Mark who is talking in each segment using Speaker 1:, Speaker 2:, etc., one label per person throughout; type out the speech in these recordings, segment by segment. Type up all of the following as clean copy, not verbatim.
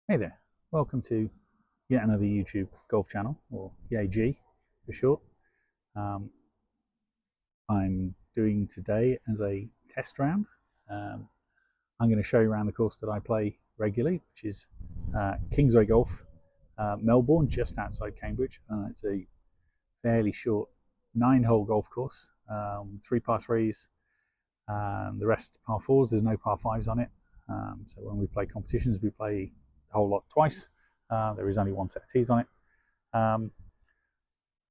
Speaker 1: Hey there, welcome to yet another YouTube golf channel, or YAYG for short. I'm doing today as a test round. I'm going to show you around the course that I play regularly, which is Kingsway Golf, Melbourne, just outside Cambridge. It's a fairly short 9-hole golf course, 3 par 3s, the rest par 4s. There's no par 5s on it. So when we play competitions, we play the whole lot twice. There is only one set of tees on it.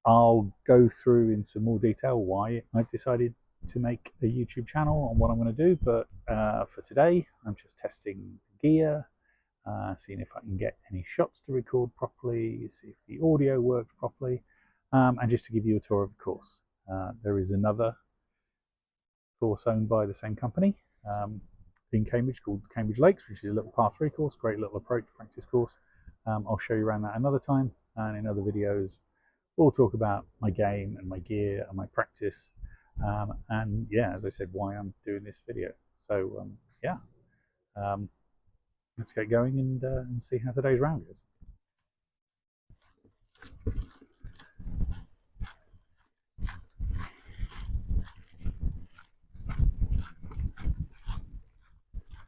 Speaker 1: I'll go through in some more detail why I've decided to make a YouTube channel and what I'm going to do, but for today I'm just testing gear, seeing if I can get any shots to record properly, see if the audio works properly, and just to give you a tour of the course. There is another course owned by the same company in Cambridge called Cambridge Lakes, which is a little par 3 course, great little approach practice course. I'll show you around that another time, and in other videos we'll talk about my game and my gear and my practice, and yeah, as I said, why I'm doing this video. So yeah, let's get going and see how today's round goes.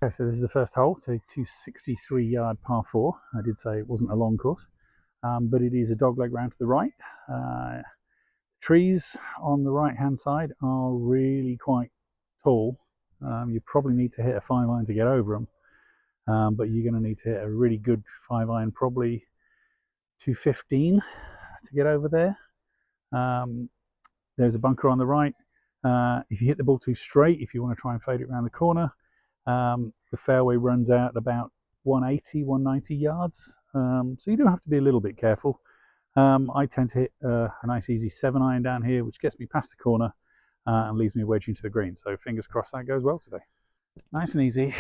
Speaker 1: Okay, so this is the first hole. It's a 263-yard par 4. I did say it wasn't a long course, but it is a dogleg round to the right. Trees on the right hand side are really quite tall. You probably need to hit a 5-iron to get over them, but you're going to need to hit a really good 5-iron, probably 215 to get over there. There's a bunker on the right. If you hit the ball too straight, if you want to try and fade it around the corner, the fairway runs out about 180, 190 yards, so you do have to be a little bit careful. I tend to hit a nice easy 7-iron down here, which gets me past the corner and leaves me wedged into the green. So fingers crossed that goes well today. Nice and easy.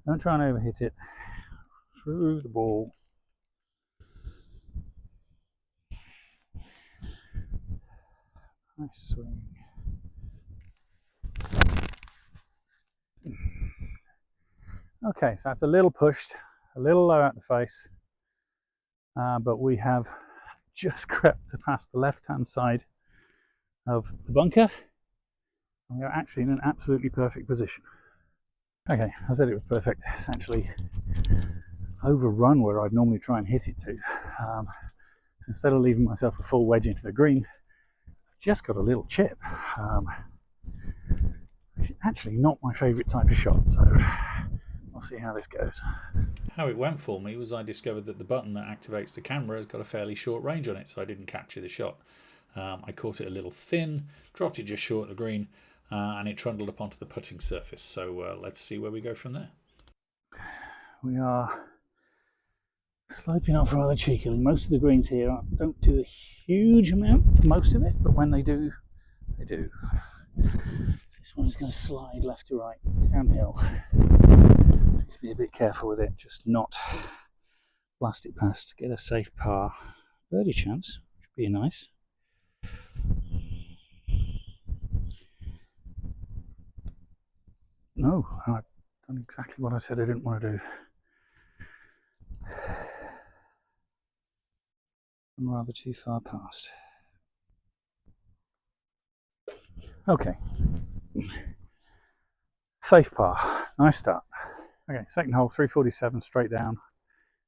Speaker 1: Don't try and overhit it. Through the ball. Nice swing. Okay, so that's a little pushed, a little low at the face, but we have just crept past the left-hand side of the bunker, and we're actually in an absolutely perfect position. Okay, I said it was perfect. It's actually overrun where I'd normally try and hit it to. So instead of leaving myself a full wedge into the green, I've just got a little chip, which is actually not my favourite type of shot, so we'll see how this goes. How it went for me was I discovered that the button that activates the camera has got a fairly short range on it, so I didn't capture the shot. I caught it a little thin, dropped it just short of the green, and it trundled up onto the putting surface. So let's see where we go from there. We are sloping off rather cheekily. Most of the greens here don't do a huge amount, most of it, but when they do, they do. This one is going to slide left to right, downhill. Need to be a bit careful with it, just not blast it past, get a safe par. Birdie chance, which would be nice. No, I've done exactly what I said I didn't want to do. I'm rather too far past. Okay. Safe par, nice start. Okay, second hole, 347 straight down,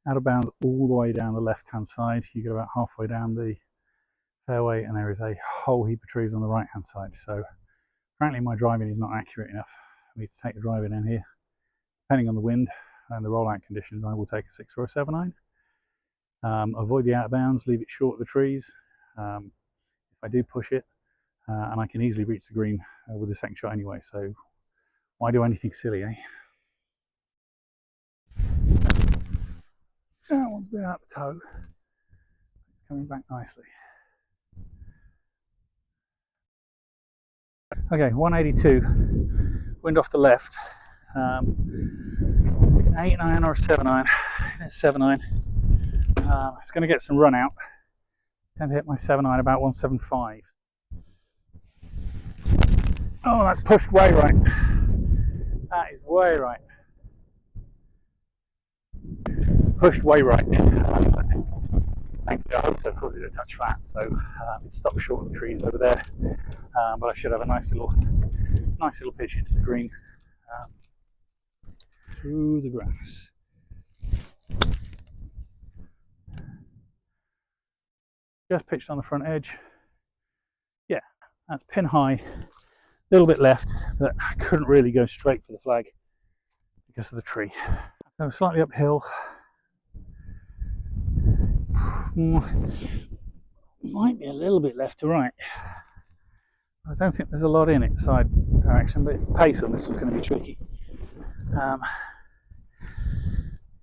Speaker 1: out of bounds all the way down the left hand side. You get about halfway down the fairway and there is a whole heap of trees on the right hand side. So apparently my driving is not accurate enough for me to take the driver down here. Depending on the wind and the rollout conditions, I will take a 6 or a 7-iron. Avoid the out of bounds, leave it short of the trees. If I do push it, and I can easily reach the green with the second shot anyway, so why do anything silly, eh? So that one's a bit out the toe. It's coming back nicely. Okay, 182, wind off the left. 8-iron or a 7-iron. 7-iron. It's going to get some run out. I tend to hit my 7-iron about 175. Oh, that's pushed way right. That is way right. pushed way right. Thankfully, I also caught it a touch fat, so it stopped short of the trees over there. But I should have a nice little pitch into the green through the grass. Just pitched on the front edge. Yeah, that's pin high. A little bit left, but I couldn't really go straight for the flag because of the tree. So slightly uphill. Might be a little bit left to right. I don't think there's a lot in it side direction, but it's pace on this one's going to be tricky.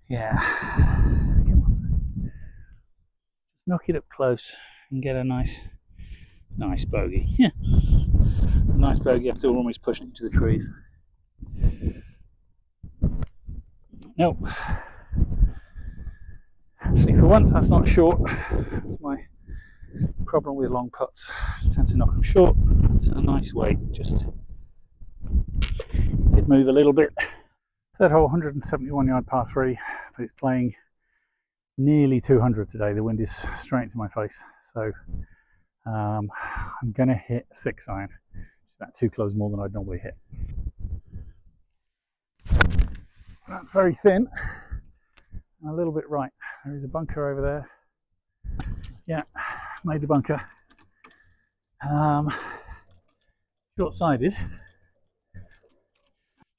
Speaker 1: Yeah, come on. Just knock it up close and get a nice bogey. Yeah, a nice bogey after almost pushing into the trees. Nope. Actually, for once, that's not short. That's my problem with long putts. I tend to knock them short. It's a nice weight. Just it did move a little bit. Third hole, 171 yard par 3, but it's playing nearly 200 today. The wind is straight into my face, so I'm going to hit a 6 iron. It's about 2 clubs more than I'd normally hit. That's very thin and a little bit right. There is a bunker over there. Yeah, made the bunker. Short-sided.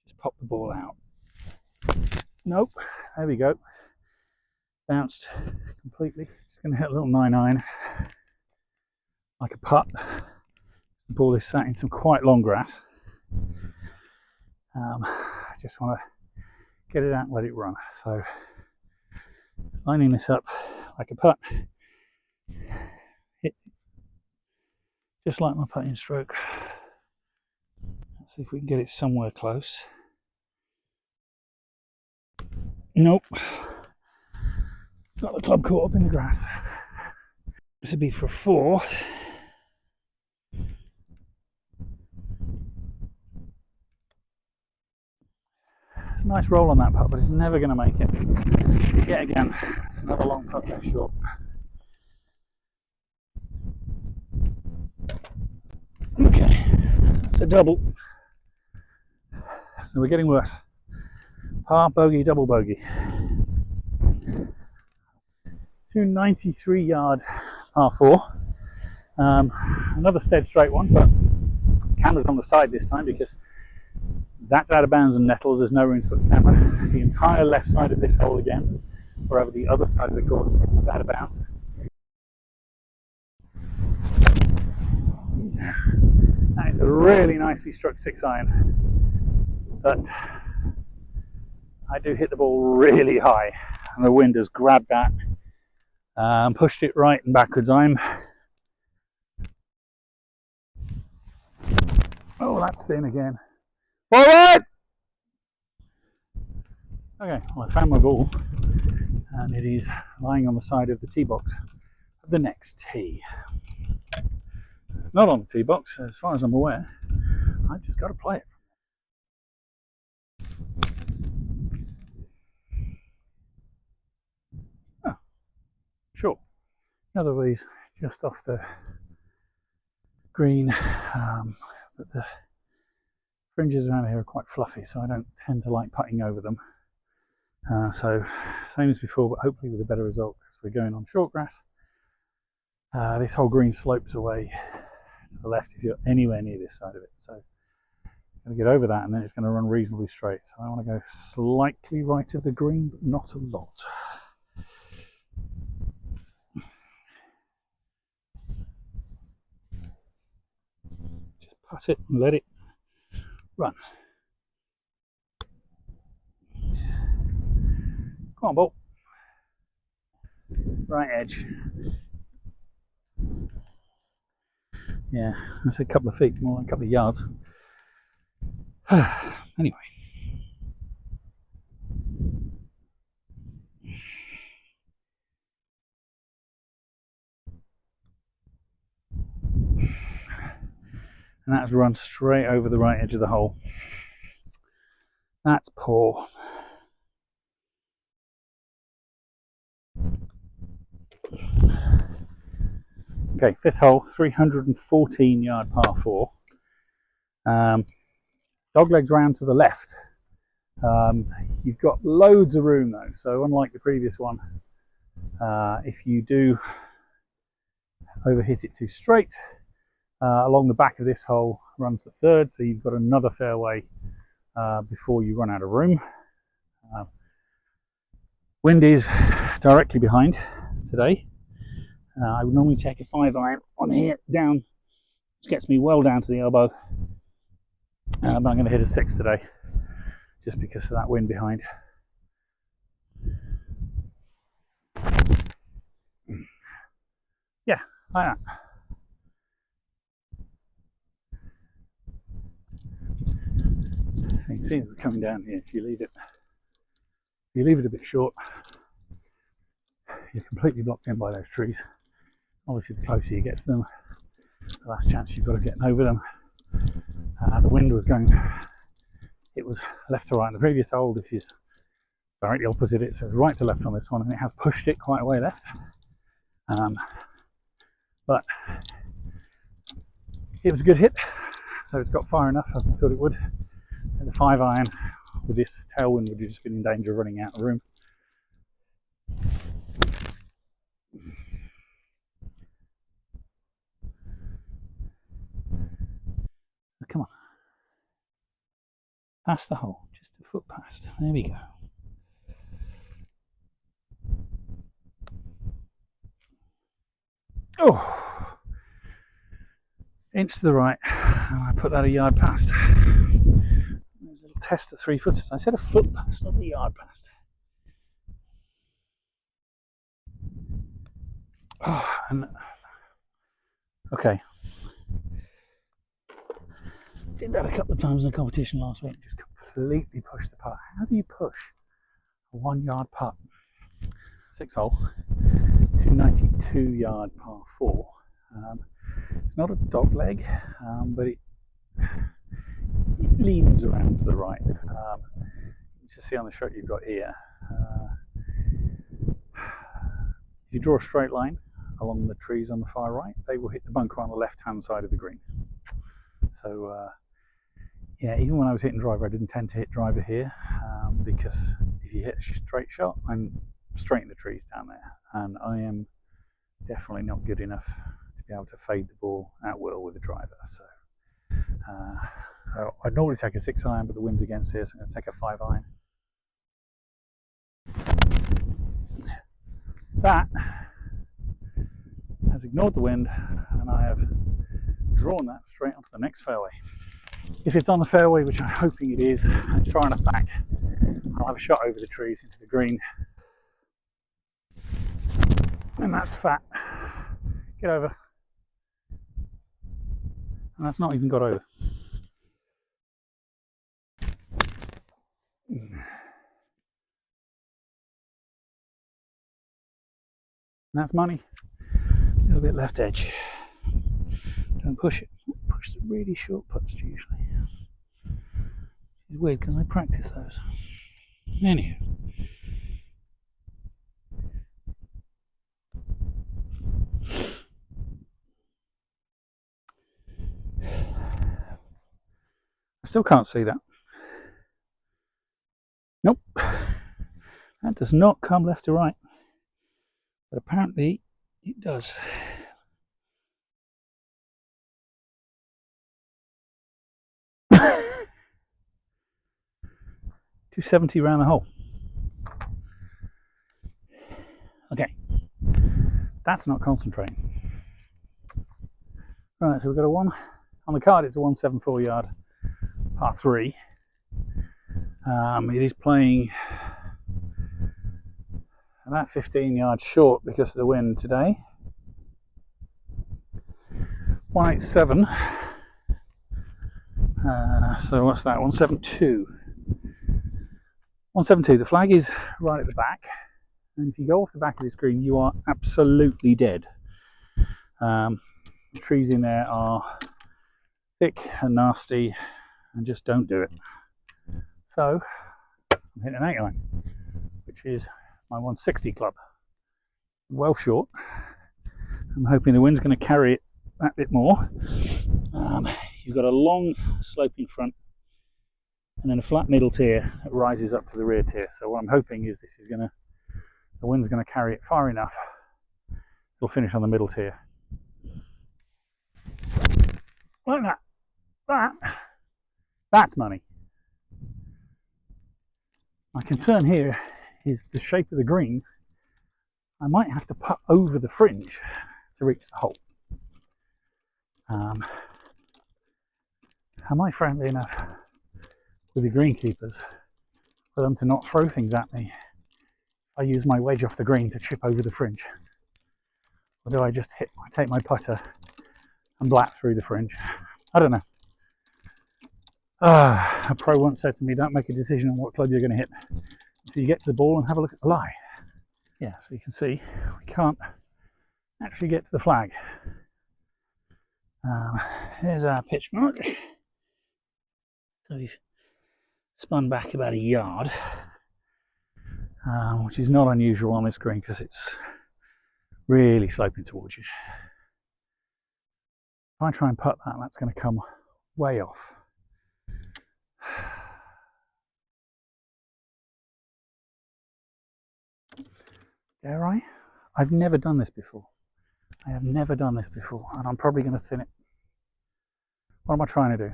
Speaker 1: Just pop the ball out. Nope, there we go. Bounced completely. Just going to hit a little 9 iron, like a putt. The ball is sat in some quite long grass. I just want to get it out and let it run. So, lining this up like a putt. Hit just like my putting stroke. Let's see if we can get it somewhere close. Nope. Got the club caught up in the grass. This would be for 4. It's a nice roll on that putt, but it's never going to make it. Yet again, it's another long putt left short. Okay, that's a double. So we're getting worse. Par, bogey, double bogey. 293 yard par 4. Another stead straight one, but camera's on the side this time because that's out of bounds and nettles. There's no room to put the camera. The entire left side of this hole again, wherever the other side of the course is out of bounds. That is a really nicely struck 6 iron, but I do hit the ball really high, and the wind has grabbed that and pushed it right and backwards. Oh, that's thin again. Forward! Okay, well, I found my ball, and it is lying on the side of the tee box of the next tee. It's not on the tee box, as far as I'm aware. I've just got to play it. Oh, sure. Another of these just off the green, but the fringes around here are quite fluffy, so I don't tend to like putting over them. So, same as before, but hopefully with a better result because we're going on short grass. This whole green slopes away to the left if you're anywhere near this side of it. So, I'm going to get over that and then it's going to run reasonably straight. So, I want to go slightly right of the green, but not a lot. Just putt it and let it run. Come on, ball. Right edge. Yeah, I said a couple of feet, more like a couple of yards. Anyway. And that's run straight over the right edge of the hole. That's poor. Okay, fifth hole, 314 yard par 4. Doglegs round to the left. You've got loads of room though, so unlike the previous one, if you do overhit it too straight, along the back of this hole runs the third, so you've got another fairway before you run out of room. Wind is directly behind today. I would normally take a 5-iron on here down, which gets me well down to the elbow, but I'm going to hit a 6 today just because of that wind behind. Yeah, like that. So you can see as we're coming down here, if you leave it a bit short, you're completely blocked in by those trees. Obviously the closer you get to them, the last chance you've got of getting over them. The wind was going, it was left to right on the previous hole. This is directly opposite it, so it's right to left on this one, and it has pushed it quite a way left. But it was a good hit, so it's got far enough as I thought it would. And the 5-iron with this tailwind would have just been in danger of running out of room. Come on, past the hole, just a foot past. There we go. Oh, inch to the right, and I put that a yard past. There's a little test of 3-footers. I said a foot past, not a yard past. Oh, and okay. Did that a couple of times in a competition last week. Just completely pushed the putt. How do you push a 1-yard putt? 6 hole, 292 yard par 4. It's not a dog leg, but it leans around to the right. You can see on the shot you've got here. If you draw a straight line along the trees on the far right, they will hit the bunker on the left-hand side of the green. So yeah, even when I was hitting driver, I didn't tend to hit driver here because if you hit a straight shot, I'm straight in the trees down there, and I am definitely not good enough to be able to fade the ball at will with the driver. So I'd normally take a 6-iron, but the wind's against here, so I'm going to take a 5-iron. That has ignored the wind, and I have drawn that straight onto the next fairway. If it's on the fairway, which I'm hoping it is, it's far enough back, I'll have a shot over the trees into the green. And that's fat. Get over. And that's not even got over. And that's money. A little bit left edge. Don't push it. Push the really short putts usually. It's weird because I practice those. Anywho. I still can't see that. Nope. That does not come left to right. But apparently it does. .270 around the hole. Okay. That's not concentrating. Right, so we've got a 1 on the card. It's a 174 yard par 3. It is playing about 15 yards short because of the wind today. 187. So what's that? 172. 172. The flag is right at the back, and if you go off the back of this green, you are absolutely dead. The trees in there are thick and nasty, and just don't do it. So I'm hitting an 8-iron, which is my 160 club. Well short. I'm hoping the wind's going to carry it that bit more. You've got a long sloping front and then a flat middle tier that rises up to the rear tier. So what I'm hoping is the wind's going to carry it far enough. It'll finish on the middle tier. Like that. That's money. My concern here is the shape of the green. I might have to putt over the fringe to reach the hole. Am I friendly enough with the greenkeepers for them to not throw things at me if I use my wedge off the green to chip over the fringe? Or do I just take my putter and blat through the fringe? I don't know. A pro once said to me, don't make a decision on what club you're going to hit until you get to the ball and have a look at the lie. Yeah, so you can see we can't actually get to the flag. Here's our pitch mark. So we've spun back about a yard, which is not unusual on this green because it's really sloping towards you. If I try and putt that, that's going to come way off. Dare I? I've never done this before. I have never done this before, and I'm probably going to thin it. What am I trying to do?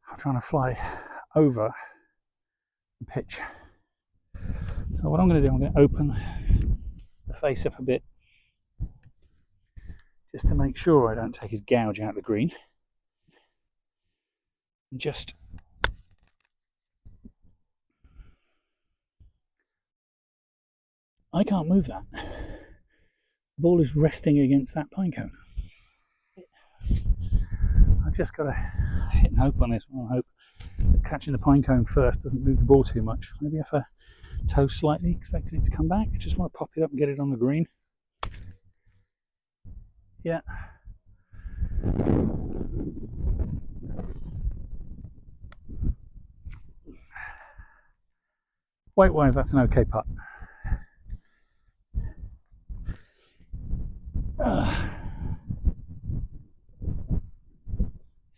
Speaker 1: I'm trying to fly over the pitch. So what I'm going to do, I'm going to open the face up a bit, just to make sure I don't take his gouge out the green. And just I can't move that. The ball is resting against that pine cone. I've just got to hit and hope on this one. I hope that catching the pine cone first doesn't move the ball too much. Maybe if I toe slightly, expecting it to come back. I just want to pop it up and get it on the green. Yeah. Weight-wise, that's an okay putt.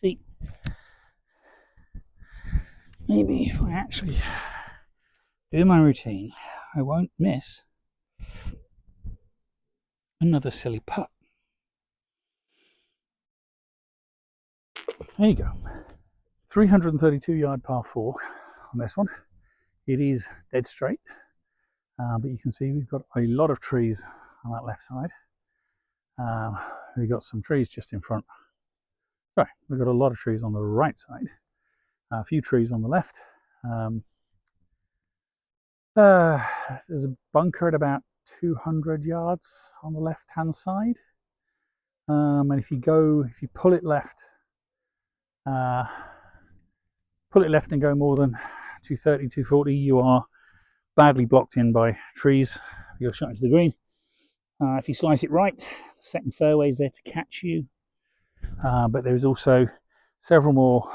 Speaker 1: See, maybe if I actually do my routine, I won't miss another silly putt. There you go. 332 yard par 4 on this one. It is dead straight, but you can see we've got a lot of trees on that left side. We've got some trees just in front. Sorry, we've got a lot of trees on the right side. A few trees on the left. There's a bunker at about 200 yards on the left hand side. And if you pull it left and go more than 230, 240, you are badly blocked in by trees. You're shot into the green. If you slice it right, the second fairway is there to catch you. But there's also several more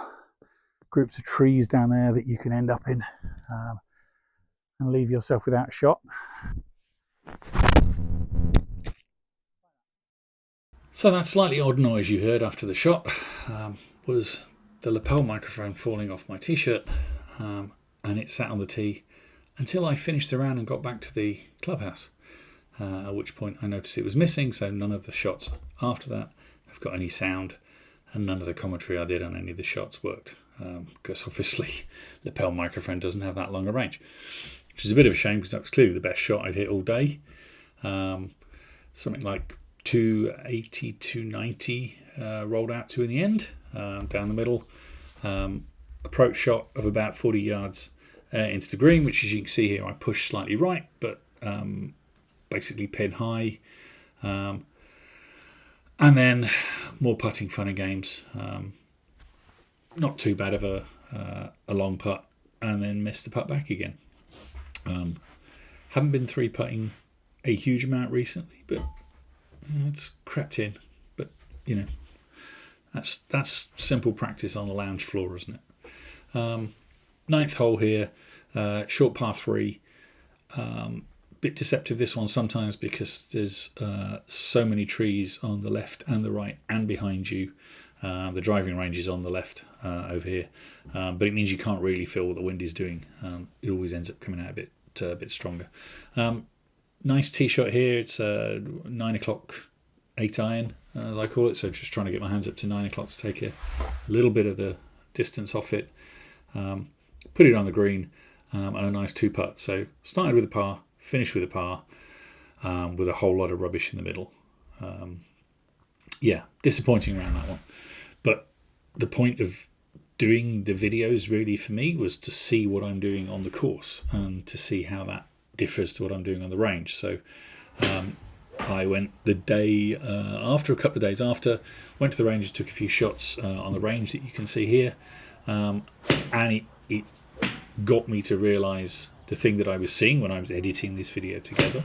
Speaker 1: groups of trees down there that you can end up in and leave yourself without a shot. So that slightly odd noise you heard after the shot was the lapel microphone falling off my t-shirt, and it sat on the tee until I finished the round and got back to the clubhouse, at which point I noticed it was missing, so none of the shots after that have got any sound, and none of the commentary I did on any of the shots worked, because obviously the lapel microphone doesn't have that long a range, which is a bit of a shame because that was clearly the best shot I'd hit all day. Something like 280, 290 rolled out to in the end, down the middle. Approach shot of about 40 yards into the green, which as you can see here I pushed slightly right, but basically pin high. And then more putting fun and games. Not too bad of a long putt, and then missed the putt back again. Haven't been three putting a huge amount recently, but it's crept in. But you know, that's simple practice on the lounge floor, isn't it? Ninth hole here, short par 3. bit deceptive, this one, sometimes, because there's so many trees on the left and the right and behind you. The driving range is on the left over here, but it means you can't really feel what the wind is doing. It always ends up coming out a bit stronger. Nice tee shot here. It's 9 o'clock 8 iron, as I call it. So just trying to get my hands up to 9 o'clock to take a little bit of the distance off it. Put it on the green, and a nice 2-putt. So started with a par, finished with a par, with a whole lot of rubbish in the middle. Yeah, disappointing around that one. But the point of doing the videos really for me was to see what I'm doing on the course and to see how that differs to what I'm doing on the range. So I went the day after, a couple of days after, went to the range, took a few shots on the range that you can see here, and it got me to realise the thing that I was seeing when I was editing this video together,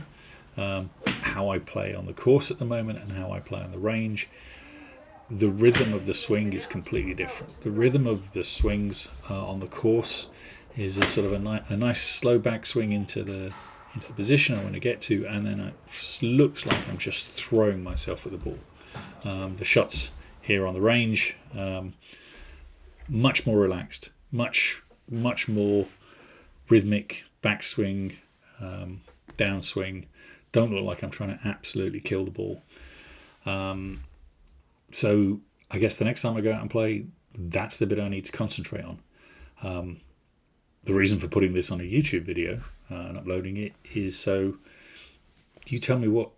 Speaker 1: how I play on the course at the moment and how I play on the range. The rhythm of the swing is completely different. The rhythm of the swings on the course is a sort of a nice slow back swing into the position I want to get to, and then it looks like I'm just throwing myself at the ball. The shots here on the range, much more relaxed, much more rhythmic backswing, downswing. Don't look like I'm trying to absolutely kill the ball. So I guess the next time I go out and play, that's the bit I need to concentrate on. The reason for putting this on a YouTube video and uploading it is so you tell me what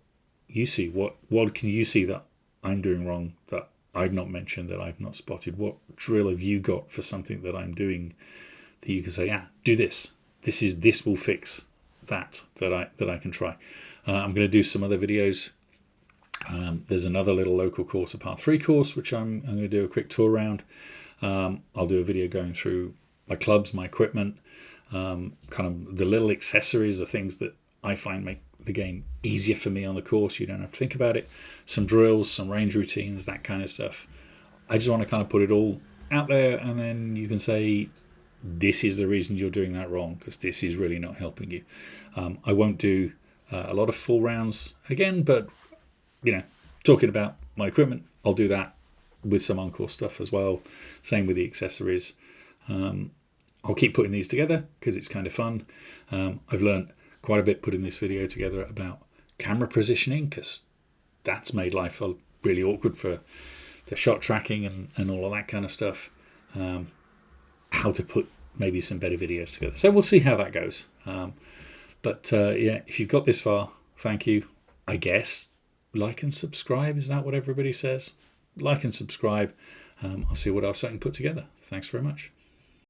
Speaker 1: you see. What can you see that I'm doing wrong, that I've not mentioned, that I've not spotted? What drill have you got for something that I'm doing that you can say, yeah, do this. This will fix that I can try. I'm going to do some other videos. There's another little local course, a par 3 course, which I'm going to do a quick tour around. I'll do a video going through my clubs, my equipment, kind of the little accessories, the things that I find make the game easier for me on the course. You don't have to think about it. Some drills, some range routines, that kind of stuff. I just want to kind of put it all out there, and then you can say, this is the reason you're doing that wrong, because this is really not helping you. I won't do a lot of full rounds again, but talking about my equipment, I'll do that with some on-course stuff as well. Same with the accessories. I'll keep putting these together because it's kind of fun. I've learned quite a bit putting this video together about camera positioning, because that's made life really awkward for the shot tracking and all of that kind of stuff. How to put maybe some better videos together. So we'll see how that goes. But if you've got this far, thank you. I guess like and subscribe. Is that what everybody says? Like and subscribe. I'll see what else I can put together. Thanks very much.